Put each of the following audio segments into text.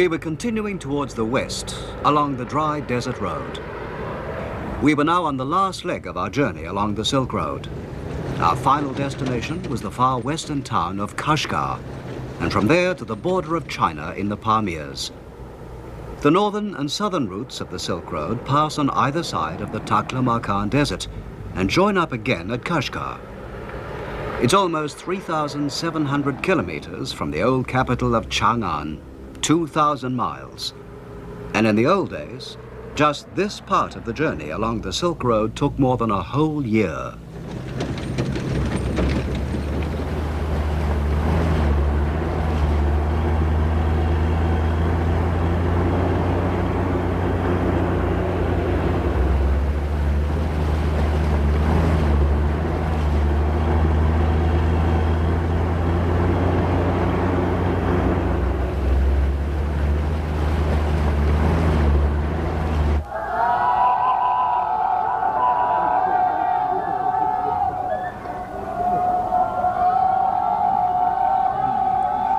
We were continuing towards the west along the dry desert road. We were now on the last leg of our journey along the Silk Road. Our final destination was the far western town of Kashgar, and from there to the border of China in the Pamirs. The northern and southern routes of the Silk Road pass on either side of the Taklamakan Desert and join up again at Kashgar. It's almost 3,700 kilometers from the old capital of Chang'an, 2,000 miles. And in the old days, just this part of the journey along the Silk Road took more than a whole year.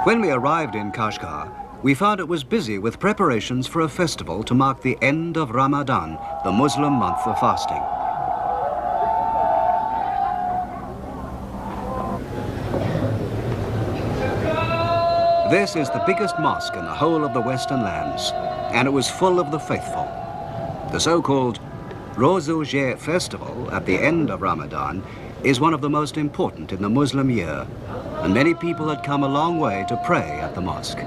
When we arrived in Kashgar, we found it was busy with preparations for a festival to mark the end of Ramadan, the Muslim month of fasting. This is the biggest mosque in the whole of the Western lands, and it was full of the faithful. The so-called Rozuje festival at the end of Ramadan is one of the most important in the Muslim year, and many people had come a long way to pray at the mosque.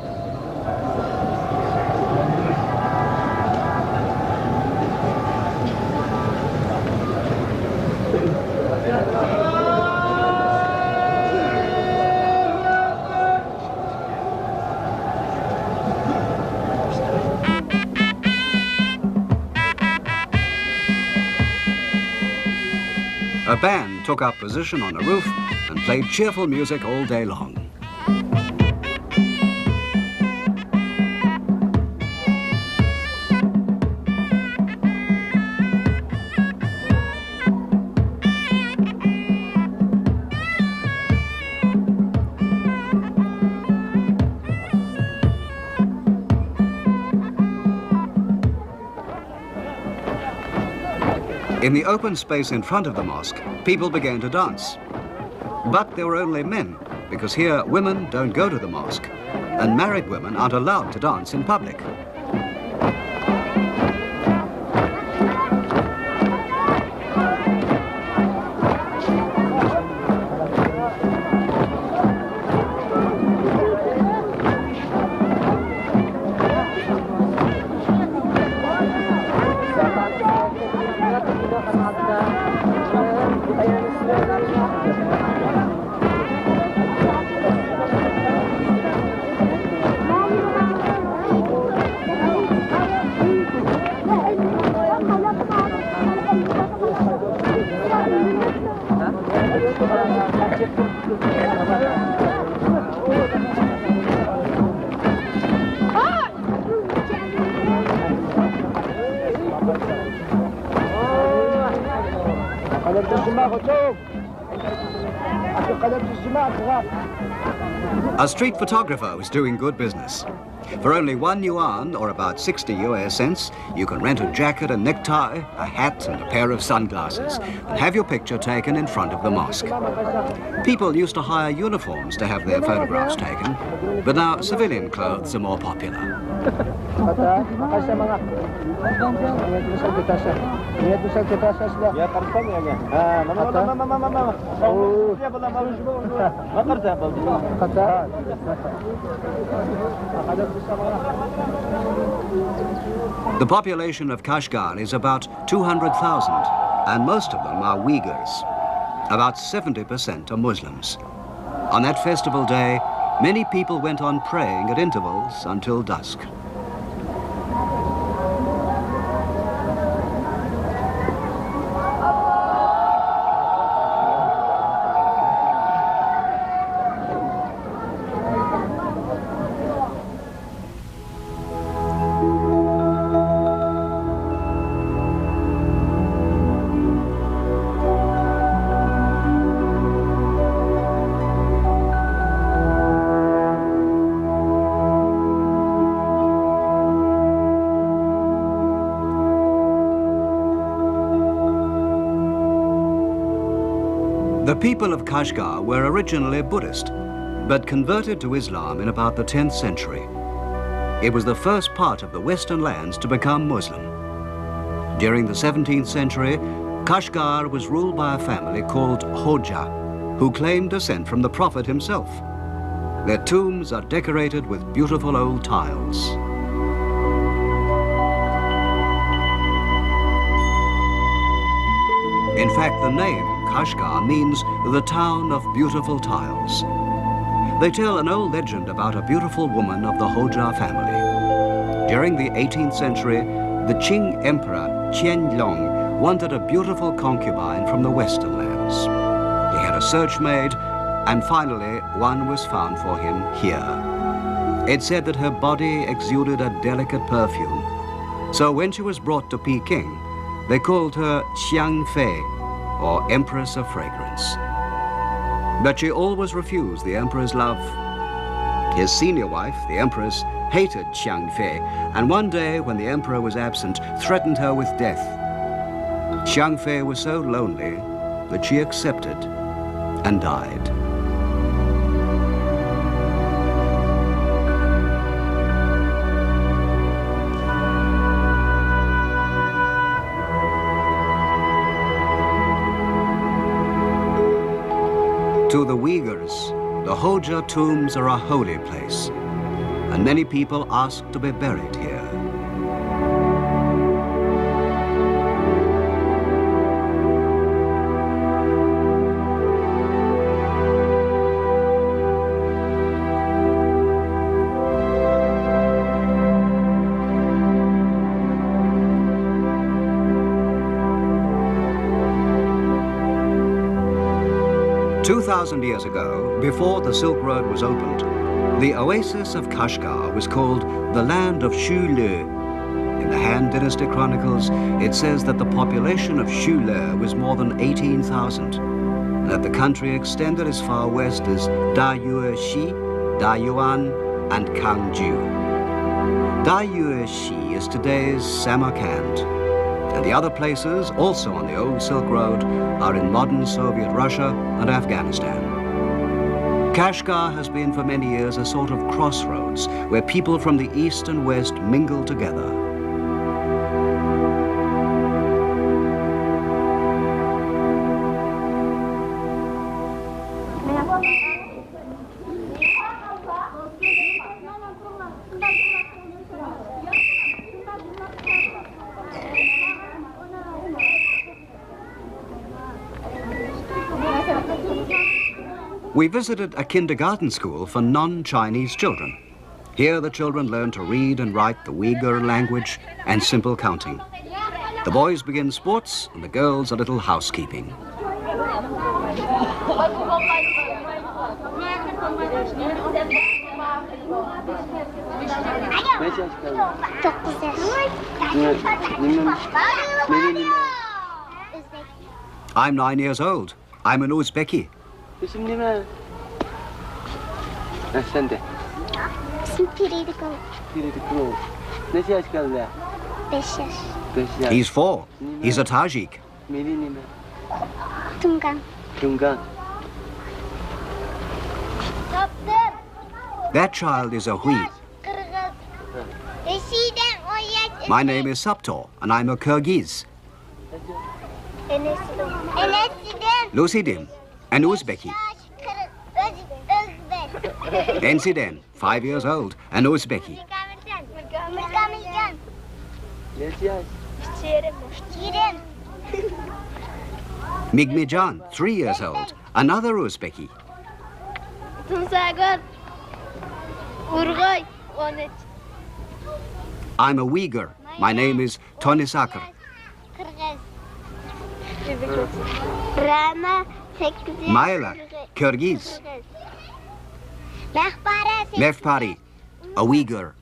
A band took up position on the roof and played cheerful music all day long. In the open space in front of the mosque, people began to dance. But they were only men, because here women don't go to the mosque, and married women aren't allowed to dance in public. A street photographer was doing good business. For only 1 yuan, or about 60 US cents, you can rent a jacket and necktie, a hat and a pair of sunglasses, and have your picture taken in front of the mosque. People used to hire uniforms to have their photographs taken, but now civilian clothes are more popular. The population of Kashgar is about 200,000, and most of them are Uyghurs. About 70% are Muslims. On that festival day, many people went on praying at intervals until dusk. The people of Kashgar were originally Buddhist, but converted to Islam in about the 10th century. It was the first part of the Western lands to become Muslim. During the 17th century, Kashgar was ruled by a family called Hoja, who claimed descent from the Prophet himself. Their tombs are decorated with beautiful old tiles. In fact, the name Kashgar means the town of beautiful tiles. They tell an old legend about a beautiful woman of the Hoja family. During the 18th century, the Qing Emperor Qianlong wanted a beautiful concubine from the Western lands. He had a search made, and finally one was found for him here. It said that her body exuded a delicate perfume. So when she was brought to Peking, they called her Xiang Fei, or Empress of Fragrance. But she always refused the emperor's love. His senior wife, the empress, hated Xiang Fei, and one day when the emperor was absent, threatened her with death. Xiang Fei was so lonely that she accepted and died. To the Uyghurs, the Hoja tombs are a holy place, and many people ask to be buried here. 2,000 years ago, before the Silk Road was opened, the oasis of Kashgar was called the land of Shule. In the Han Dynasty Chronicles, it says that the population of Shule was more than 18,000, and that the country extended as far west as Dayueshi, Dayuan, and Kangju. Dayueshi is today's Samarkand, and the other places, also on the old Silk Road, are in modern Soviet Russia and Afghanistan. Kashgar has been for many years a sort of crossroads where people from the east and west mingle together. We visited a kindergarten school for non-Chinese children. Here the children learn to read and write the Uyghur language and simple counting. The boys begin sports and the girls a little housekeeping. I'm 9 years old. I'm an Uzbeki. İsim ne? Sen de. İsim Piridikon. Piridikon. Ne yaş kaldı? 5 yaş. 5 yaş. He's 4. He's a Tajik. Meri ne? Tungan. Tungan. That child is a Hui. My name is Saptor, and I'm a Kyrgyz. Lusidim, an Uzbeki. Ensiden, 5 years old, an Uzbeki. Migmijan, 3 years old, another Uzbeki. I'm a Uyghur. My name is Tonisakar. Mayla, Kyrgyz. Mevpari, a Uyghur.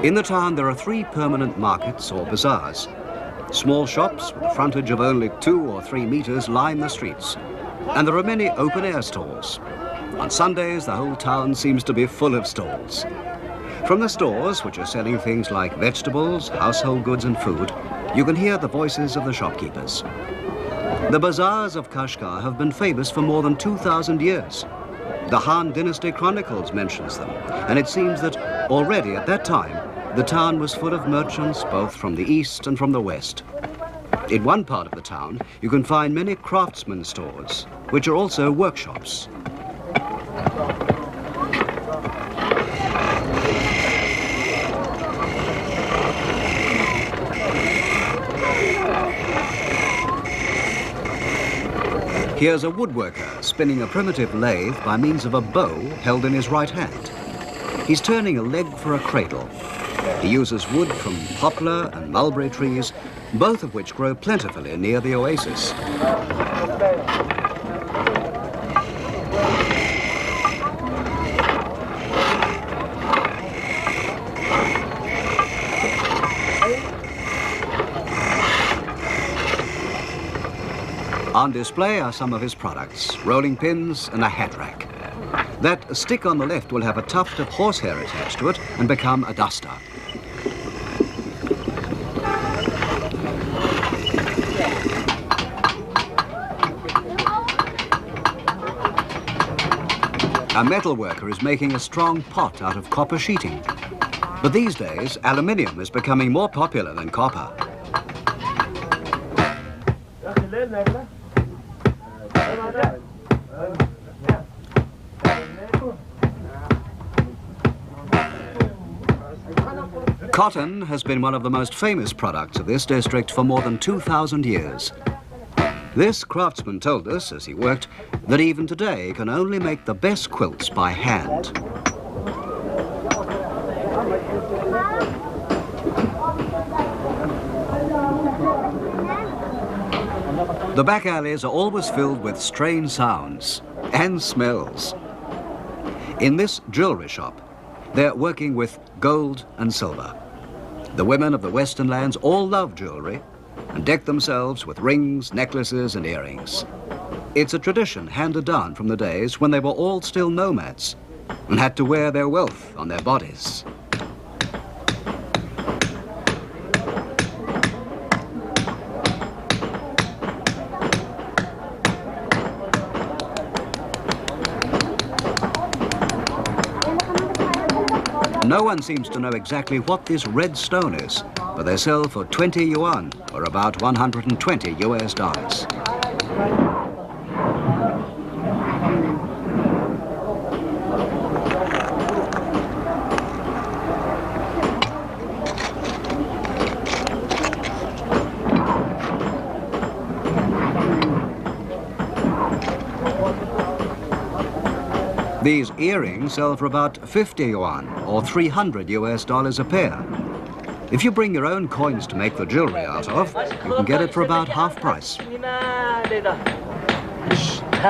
In the town, there are 3 permanent markets or bazaars. Small shops with a frontage of only 2 or 3 meters line the streets. And there are many open-air stalls. On Sundays, the whole town seems to be full of stalls. From the stores, which are selling things like vegetables, household goods and food, you can hear the voices of the shopkeepers. The bazaars of Kashgar have been famous for more than 2,000 years. The Han Dynasty Chronicles mentions them, and it seems that already at that time, the town was full of merchants both from the east and from the west. In one part of the town, you can find many craftsman stores, which are also workshops. Here's a woodworker spinning a primitive lathe by means of a bow held in his right hand. He's turning a leg for a cradle. He uses wood from poplar and mulberry trees, both of which grow plentifully near the oasis. On display are some of his products, rolling pins and a hat rack. That stick on the left will have a tuft of horsehair attached to it and become a duster. A metal worker is making a strong pot out of copper sheeting. But these days, aluminium is becoming more popular than copper. Cotton has been one of the most famous products of this district for more than 2,000 years. This craftsman told us, as he worked, that even today he can only make the best quilts by hand. The back alleys are always filled with strange sounds and smells. In this jewelry shop, they're working with gold and silver. The women of the Western lands all love jewelry and deck themselves with rings, necklaces and earrings. It's a tradition handed down from the days when they were all still nomads and had to wear their wealth on their bodies. No one seems to know exactly what this red stone is, but they sell for 20 yuan, or about 120 US dollars. These earrings sell for about 50 yuan, or 300 US dollars a pair. If you bring your own coins to make the jewelry out of, you can get it for about half price.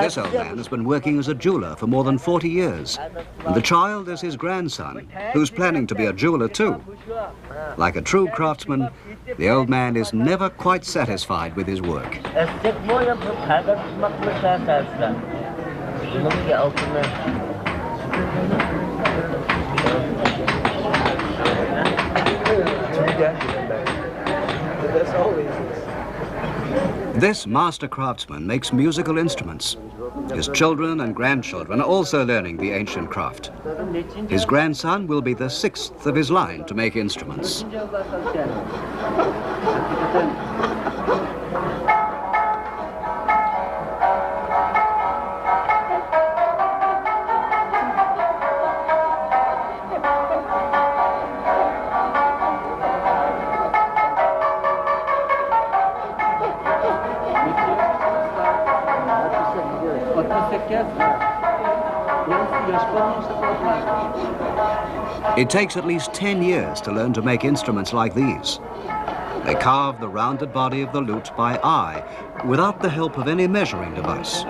This old man has been working as a jeweler for more than 40 years. And the child is his grandson, who's planning to be a jeweler too. Like a true craftsman, the old man is never quite satisfied with his work. This master craftsman makes musical instruments. His children and grandchildren are also learning the ancient craft. His grandson will be the 6th of his line to make instruments. It takes at least 10 years to learn to make instruments like these. They carve the rounded body of the lute by eye, without the help of any measuring device.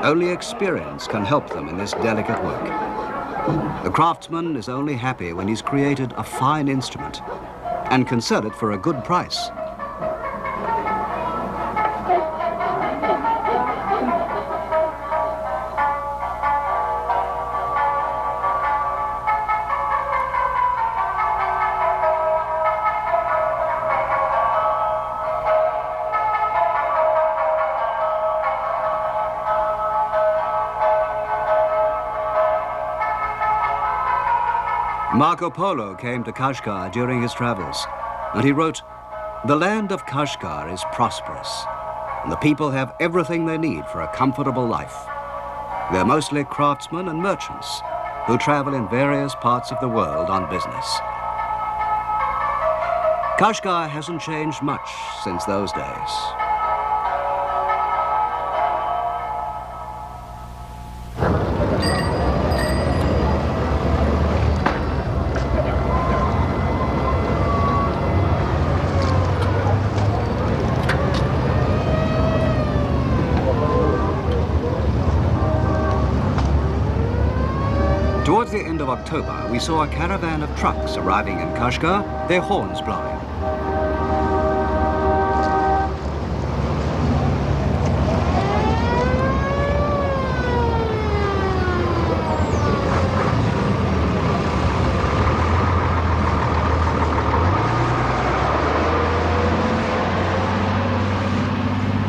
Only experience can help them in this delicate work. The craftsman is only happy when he's created a fine instrument and can sell it for a good price. Marco Polo came to Kashgar during his travels, and he wrote, "The land of Kashgar is prosperous, and the people have everything they need for a comfortable life. They're mostly craftsmen and merchants who travel in various parts of the world on business." Kashgar hasn't changed much since those days. Towards the end of October, we saw a caravan of trucks arriving in Kashgar, their horns blowing.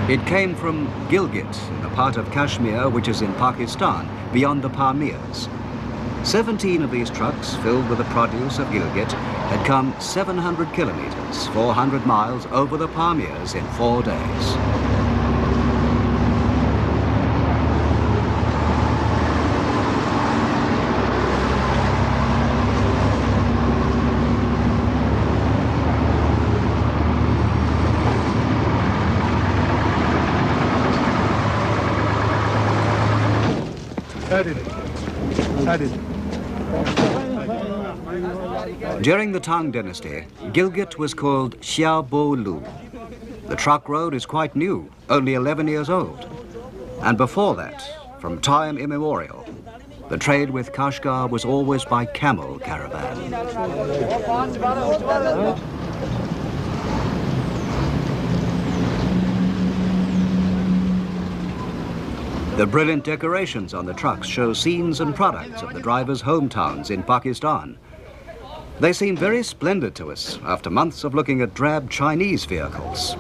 It came from Gilgit, in the part of Kashmir which is in Pakistan, beyond the Pamirs. 17 of these trucks, filled with the produce of Gilgit, had come 700 kilometers, 400 miles over the Pamirs in 4 days. During the Tang dynasty, Gilgit was called Xiaobolu. The truck road is quite new, only 11 years old. And before that, from time immemorial, the trade with Kashgar was always by camel caravan. The brilliant decorations on the trucks show scenes and products of the drivers' hometowns in Pakistan. They seem very splendid to us after months of looking at drab Chinese vehicles.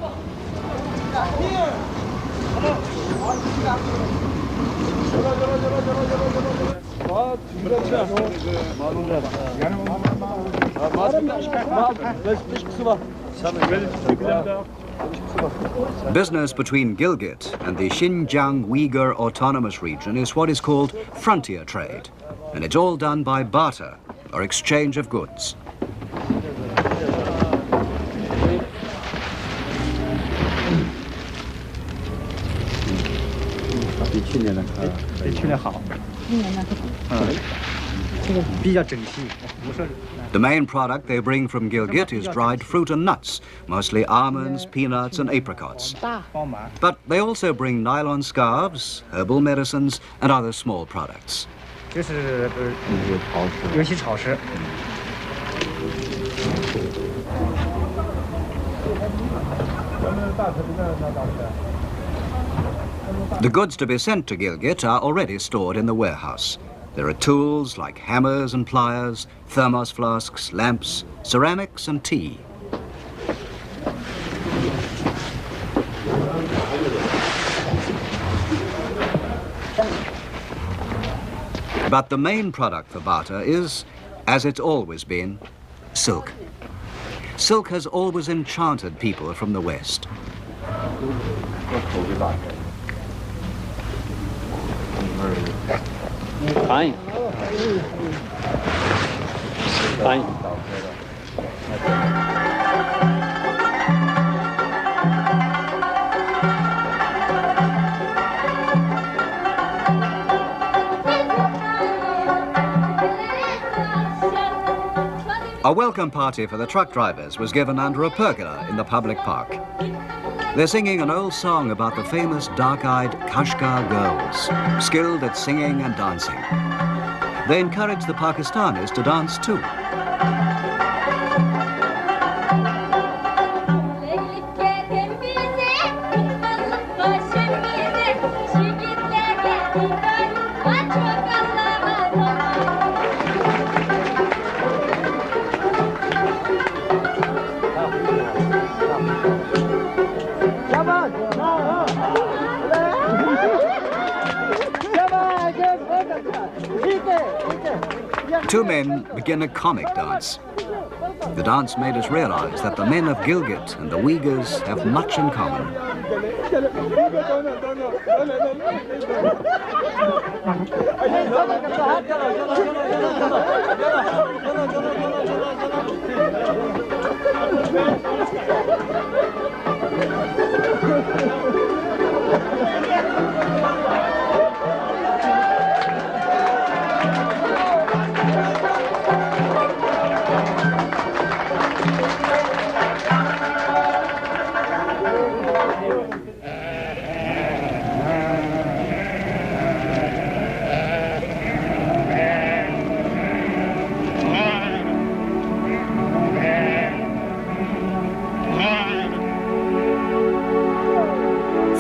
Business between Gilgit and the Xinjiang Uyghur Autonomous Region is what is called frontier trade, and it's all done by barter, or exchange of goods. The main product they bring from Gilgit is dried fruit and nuts, mostly almonds, peanuts and apricots. But they also bring nylon scarves, herbal medicines and other small products. The goods to be sent to Gilgit are already stored in the warehouse. There are tools like hammers and pliers, thermos flasks, lamps, ceramics and tea. But the main product for barter is, as it's always been, silk. Silk has always enchanted people from the West. Fine. Fine. A welcome party for the truck drivers was given under a pergola in the public park. They're singing an old song about the famous dark-eyed Kashgar girls, skilled at singing and dancing. They encourage the Pakistanis to dance too. two men begin a comic dance. The dance made us realize that the men of Gilgit and the Uyghurs have much in common.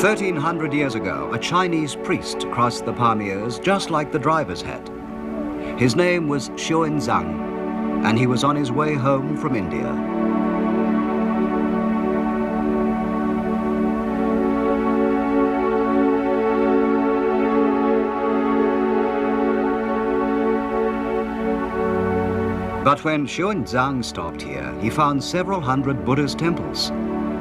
"1,300 years ago, a Chinese priest crossed the Pamirs just like the drivers had. His name was Xuanzang, and he was on his way home from India. But when Xuanzang stopped here, he found several hundred Buddhist temples.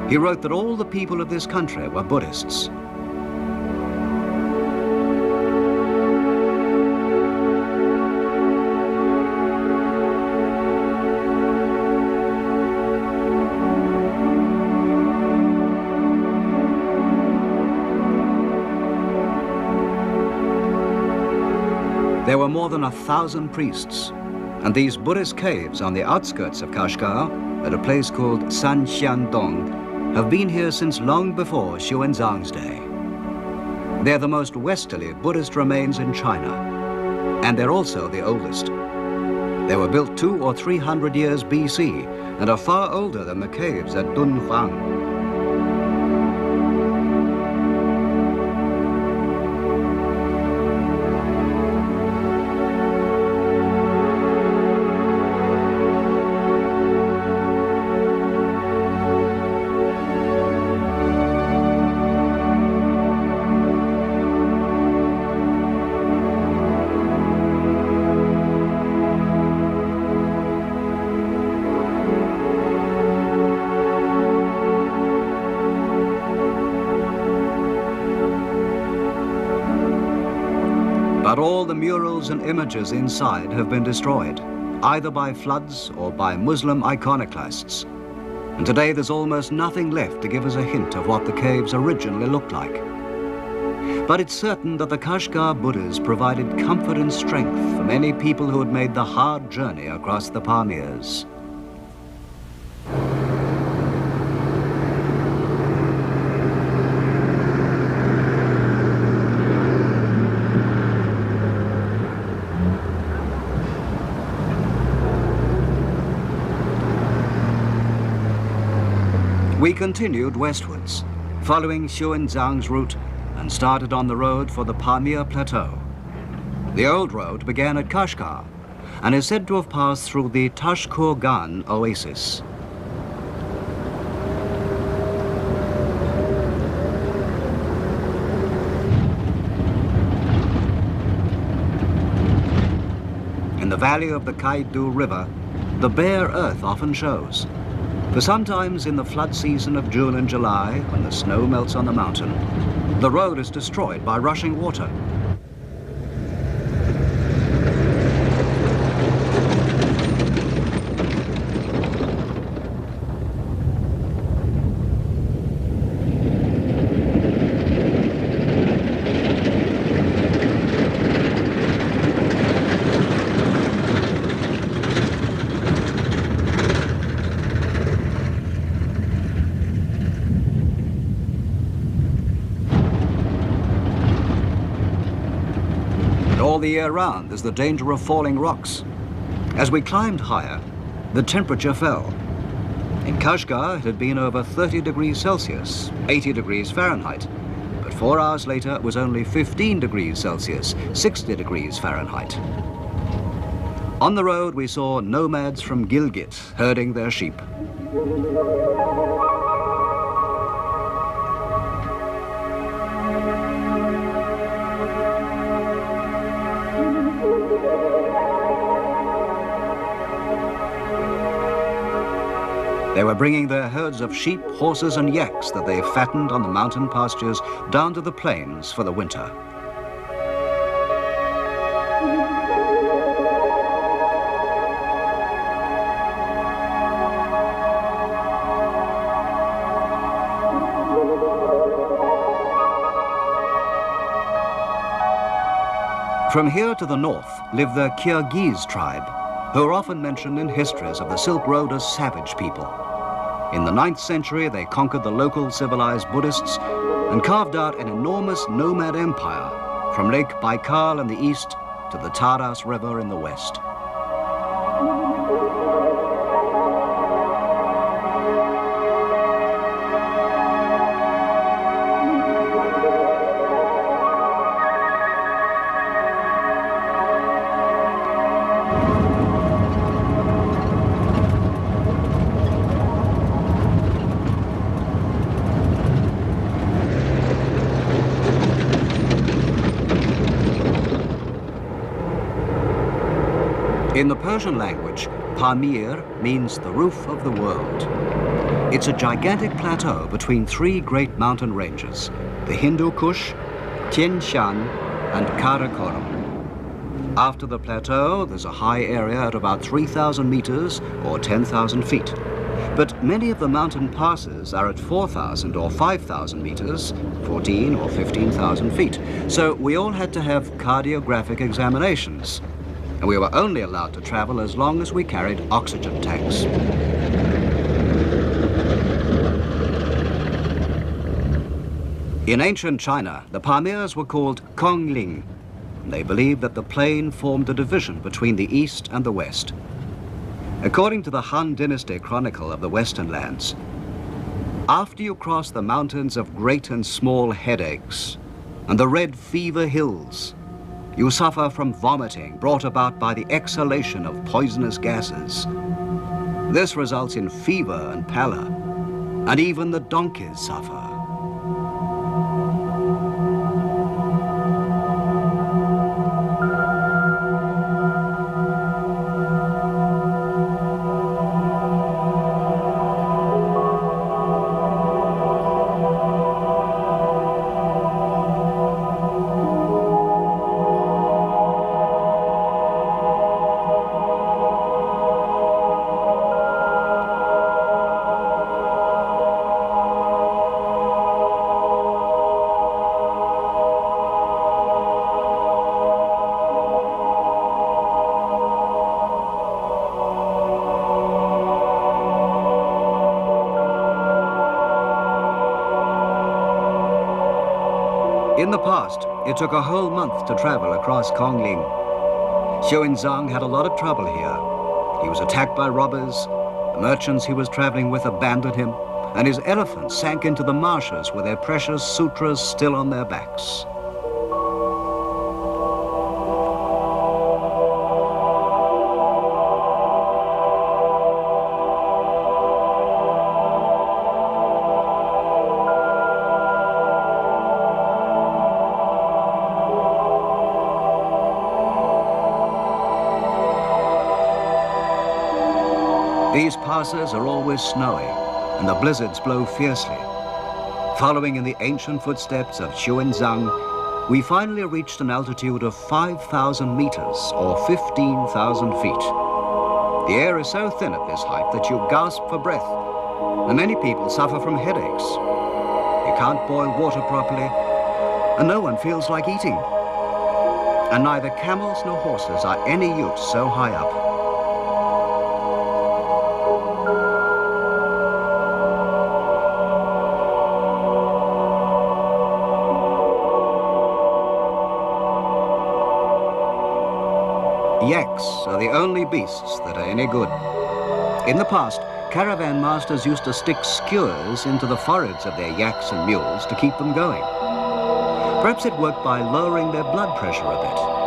He wrote that all the people of this country were Buddhists. There were more than 1,000 priests, and these Buddhist caves on the outskirts of Kashgar, at a place called Sanxiandong, have been here since long before Xuanzang's day. They're the most westerly Buddhist remains in China, and they're also the oldest. They were built 200 or 300 years BC and are far older than the caves at Dunhuang. But all the murals and images inside have been destroyed, either by floods or by Muslim iconoclasts. And today there's almost nothing left to give us a hint of what the caves originally looked like. But it's certain that the Kashgar Buddhas provided comfort and strength for many people who had made the hard journey across the Pamirs. We continued westwards, following Xuanzang's route, and started on the road for the Pamir Plateau. The old road began at Kashgar and is said to have passed through the Tashkurgan oasis. In the valley of the Kaidu River, the bare earth often shows. For sometimes in the flood season of June and July, when the snow melts on the mountain, the road is destroyed by rushing water. All the year round, there's the danger of falling rocks. As we climbed higher, the temperature fell. In Kashgar, it had been over 30 degrees Celsius, 80 degrees Fahrenheit. But 4 hours later, it was only 15 degrees Celsius, 60 degrees Fahrenheit. On the road, we saw nomads from Gilgit herding their sheep. They were bringing their herds of sheep, horses and yaks that they fattened on the mountain pastures down to the plains for the winter. From here to the north live the Kyrgyz tribe, who are often mentioned in histories of the Silk Road as savage people. In the 9th century, they conquered the local civilized Buddhists and carved out an enormous nomad empire from Lake Baikal in the east to the Taras River in the west. In the Persian language, Pamir means the roof of the world. It's a gigantic plateau between 3 great mountain ranges, the Hindu Kush, Tian Shan, and Karakoram. After the plateau, there's a high area at about 3,000 meters or 10,000 feet. But many of the mountain passes are at 4,000 or 5,000 meters, 14 or 15,000 feet. So we all had to have cardiographic examinations. And we were only allowed to travel as long as we carried oxygen tanks. In ancient China, the Pamirs were called Kongling. They believed that the plain formed a division between the east and the west. According to the Han Dynasty Chronicle of the Western Lands, after you cross the mountains of great and small headaches and the red fever hills, you suffer from vomiting brought about by the exhalation of poisonous gases. This results in fever and pallor, and even the donkeys suffer. In the past, it took a whole month to travel across Kongling. Xuanzang had a lot of trouble here. He was attacked by robbers, the merchants he was traveling with abandoned him, and his elephants sank into the marshes with their precious sutras still on their backs. These passes are always snowy, and the blizzards blow fiercely. Following in the ancient footsteps of Xuanzang, we finally reached an altitude of 5,000 meters, or 15,000 feet. The air is so thin at this height that you gasp for breath, and many people suffer from headaches. You can't boil water properly, and no one feels like eating. And neither camels nor horses are any use so high up. Yaks are the only beasts that are any good. In the past, caravan masters used to stick skewers into the foreheads of their yaks and mules to keep them going. Perhaps it worked by lowering their blood pressure a bit.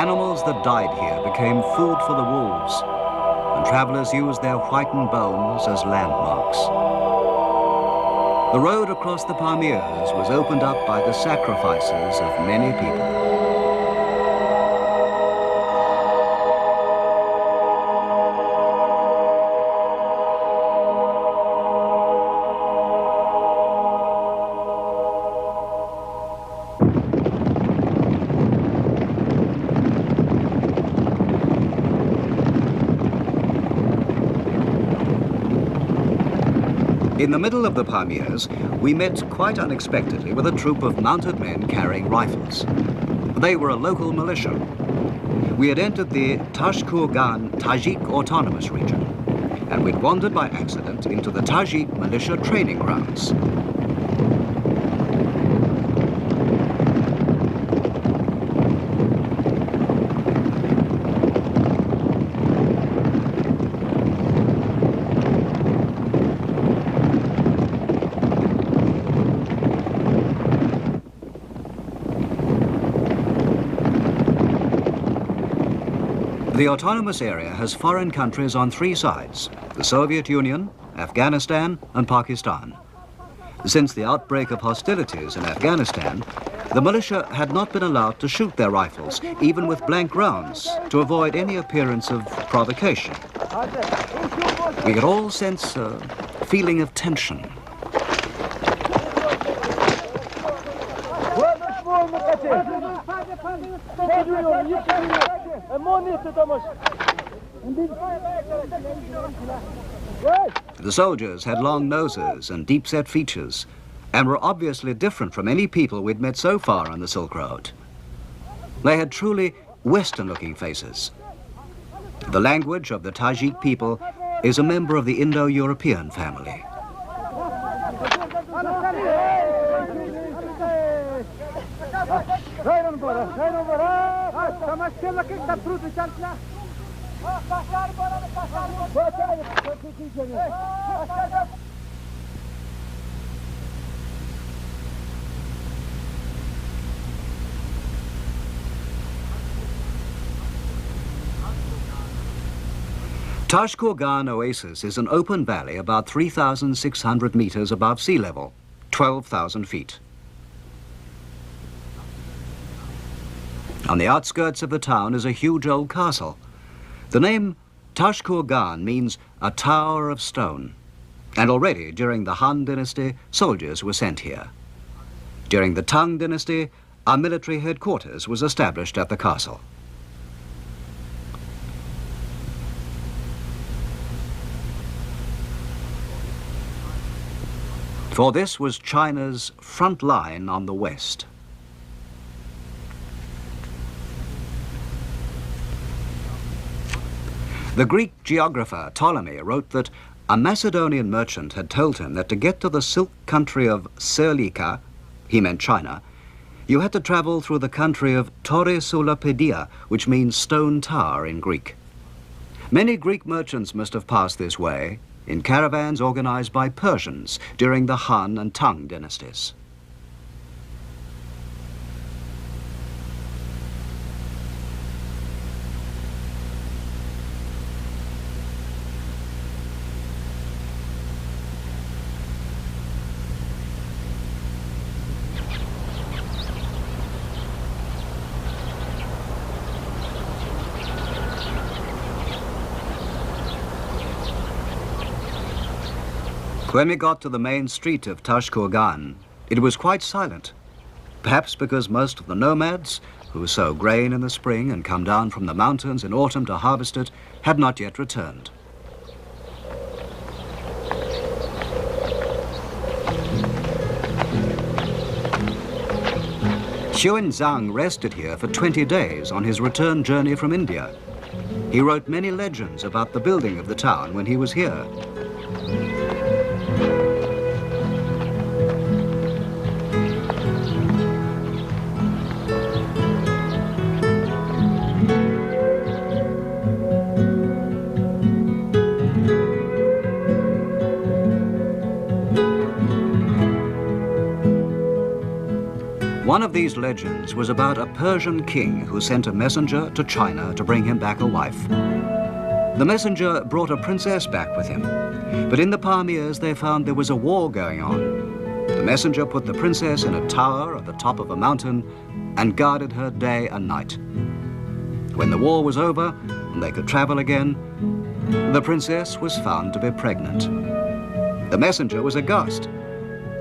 Animals that died here became food for the wolves, and travelers used their whitened bones as landmarks. The road across the Pamirs was opened up by the sacrifices of many people. In the middle of the Pamirs, we met quite unexpectedly with a troop of mounted men carrying rifles. They were a local militia. We had entered the Tashkurgan Tajik Autonomous Region, and we'd wandered by accident into the Tajik militia training grounds. The autonomous area has foreign countries on three sides: the Soviet Union, Afghanistan, and Pakistan. Since the outbreak of hostilities in Afghanistan, the militia had not been allowed to shoot their rifles, even with blank rounds, to avoid any appearance of provocation. We could all sense a feeling of tension. The soldiers had long noses and deep-set features, and were obviously different from any people we'd met so far on the Silk Road. They had truly Western-looking faces. The language of the Tajik people is a member of the Indo-European family. Tashkurgan Oasis is an open valley about 3,600 meters above sea level, 12,000 feet. On the outskirts of the town is a huge old castle. The name Tashkurgan means a tower of stone, and already during the Han dynasty, soldiers were sent here. During the Tang dynasty, our military headquarters was established at the castle. For this was China's front line on the west. The Greek geographer Ptolemy wrote that a Macedonian merchant had told him that to get to the silk country of Serlika, he meant China, you had to travel through the country of Torre Sulapedia, which means stone tower in Greek. Many Greek merchants must have passed this way in caravans organized by Persians during the Han and Tang dynasties. When we got to the main street of Tashkurgan, it was quite silent, perhaps because most of the nomads, who sow grain in the spring and come down from the mountains in autumn to harvest it, had not yet returned. Xuanzang rested here for 20 days on his return journey from India. He wrote many legends about the building of the town when he was here. One of of these legends was about a Persian king who sent a messenger to China to bring him back a wife. The messenger brought a princess back with him, but in the Pamirs they found there was a war going on. The messenger put the princess in a tower at the top of a mountain and guarded her day and night. When the war was over and they could travel again, the princess was found to be pregnant. The messenger was aghast,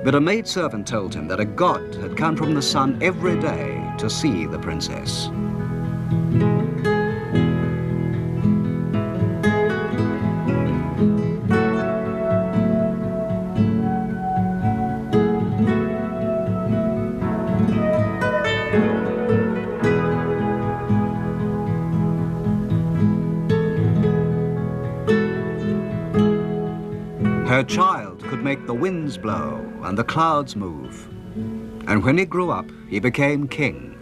but a maidservant told him that a god had come from the sun every day to see the princess. Her child could make the winds blow and the clouds move. And when he grew up, he became king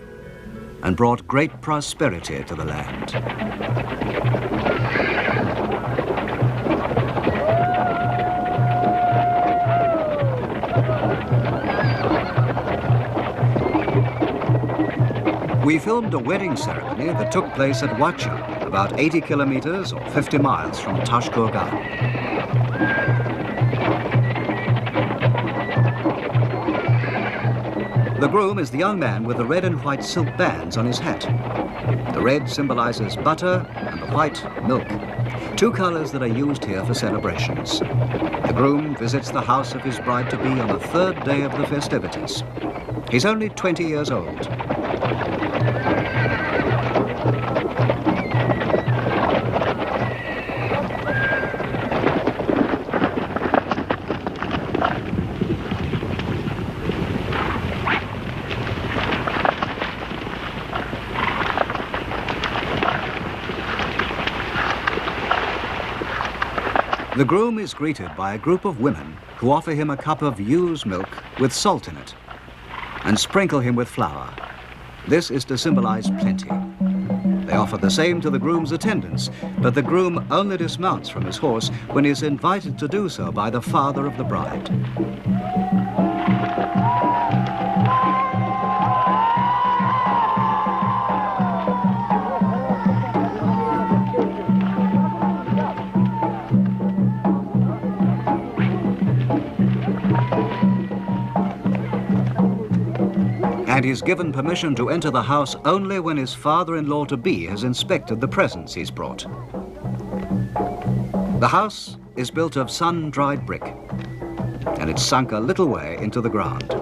and brought great prosperity to the land. We filmed a wedding ceremony that took place at Wacha, about 80 kilometers or 50 miles from Tashkogan. The groom is the young man with the red and white silk bands on his hat. The red symbolizes butter and the white, milk, two colors that are used here for celebrations. The groom visits the house of his bride-to-be on the third day of the festivities. He's only 20 years old. The groom is greeted by a group of women who offer him a cup of ewe's milk with salt in it and sprinkle him with flour. This is to symbolize plenty. They offer the same to the groom's attendants, but the groom only dismounts from his horse when he is invited to do so by the father of the bride. And he's given permission to enter the house only when his father-in-law-to-be has inspected the presents he's brought. The house is built of sun-dried brick, and it's sunk a little way into the ground.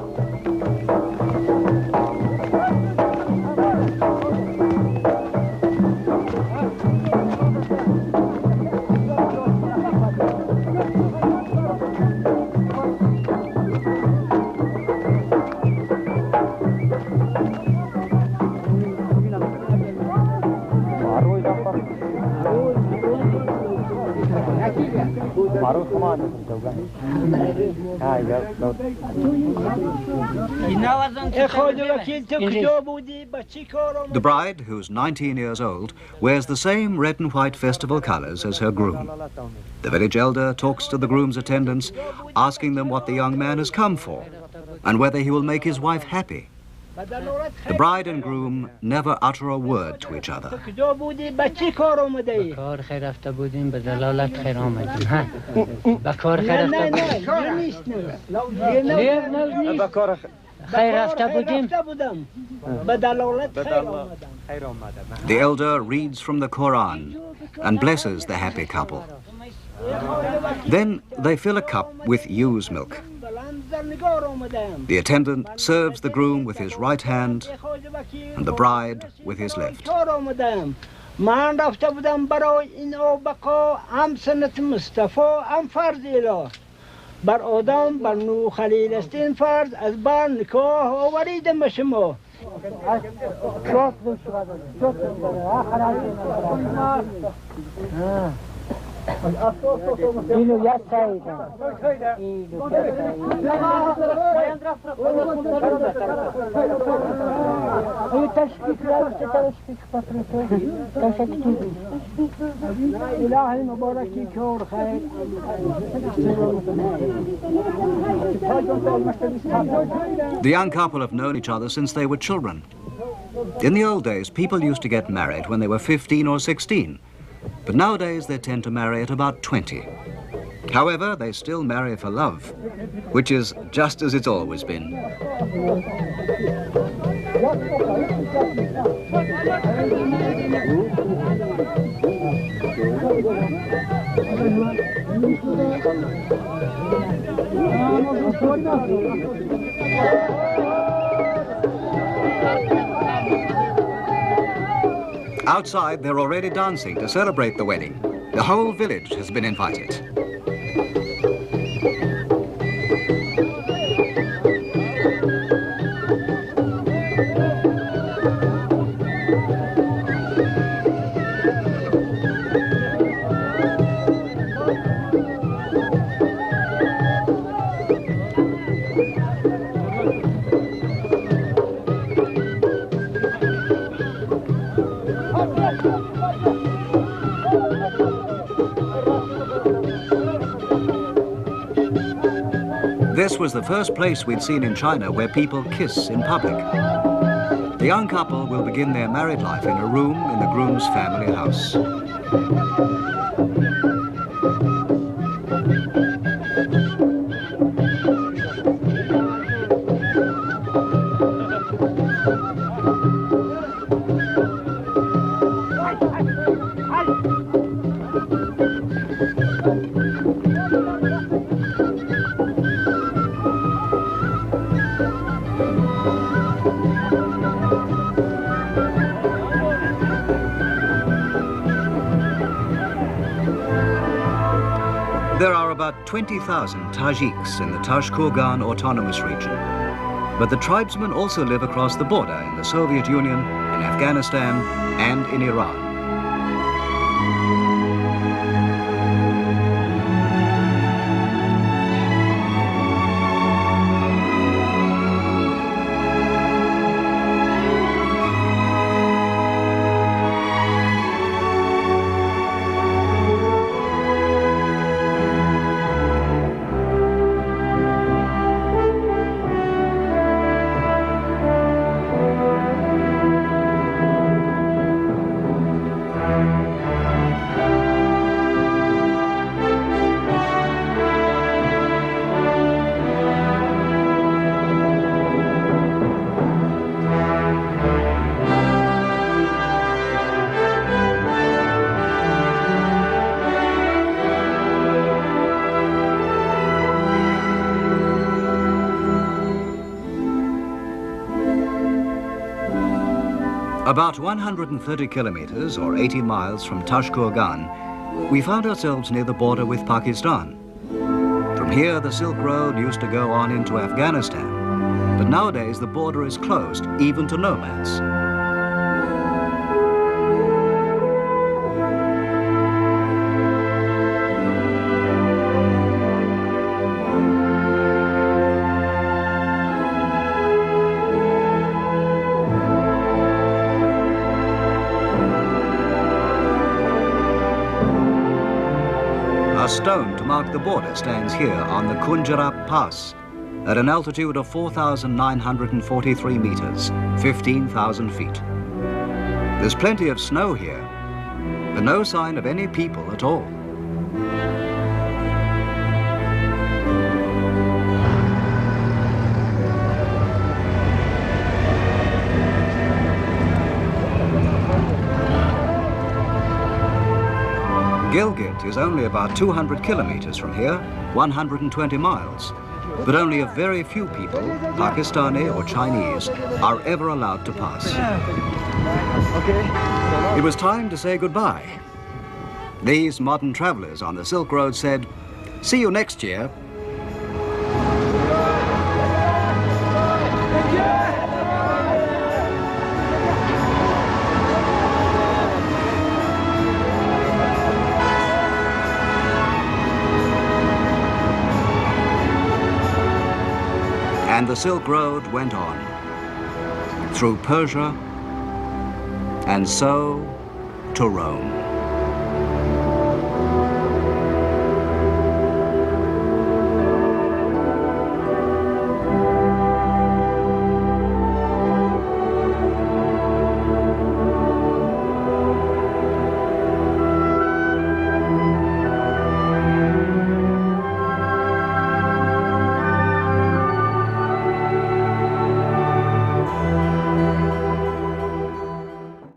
The bride, who's 19 years old, wears the same red and white festival colors as her groom. The village elder talks to the groom's attendants, asking them what the young man has come for and whether he will make his wife happy. The bride and groom never utter a word to each other. The elder reads from the Quran and blesses the happy couple. Then they fill a cup with ewe's milk. The attendant serves the groom with his right hand and the bride with his left. من رفته بودم برای این او بقا هم سنت مصطفی هم فرض اله بر آدم بر نو خلیل است این فرض از بر نکاح آوریدم به شما اینو یک سایدم اینو The young couple have known each other since they were children. In the old days, people used to get married when they were 15 or 16, but nowadays they tend to marry at about 20. However, they still marry for love, which is just as it's always been. Outside, they're already dancing to celebrate the wedding. The whole village has been invited. This was the first place we'd seen in China where people kiss in public. The young couple will begin their married life in a room in the groom's family house. There are about 20,000 Tajiks in the Tashkurgan Autonomous Region. But the tribesmen also live across the border in the Soviet Union, in Afghanistan, and in Iran. About 130 kilometers or 80 miles from Tashkurgan, we found ourselves near the border with Pakistan. From here, the Silk Road used to go on into Afghanistan, but nowadays the border is closed, even to nomads. A stone to mark the border stands here on the Kunjarap Pass at an altitude of 4,943 meters, 15,000 feet. There's plenty of snow here, but no sign of any people at all. Gilgit is only about 200 kilometers from here, 120 miles. But only a very few people, Pakistani or Chinese, are ever allowed to pass. It was time to say goodbye. These modern travelers on the Silk Road said, "See you next year." And the Silk Road went on, through Persia, And so to Rome.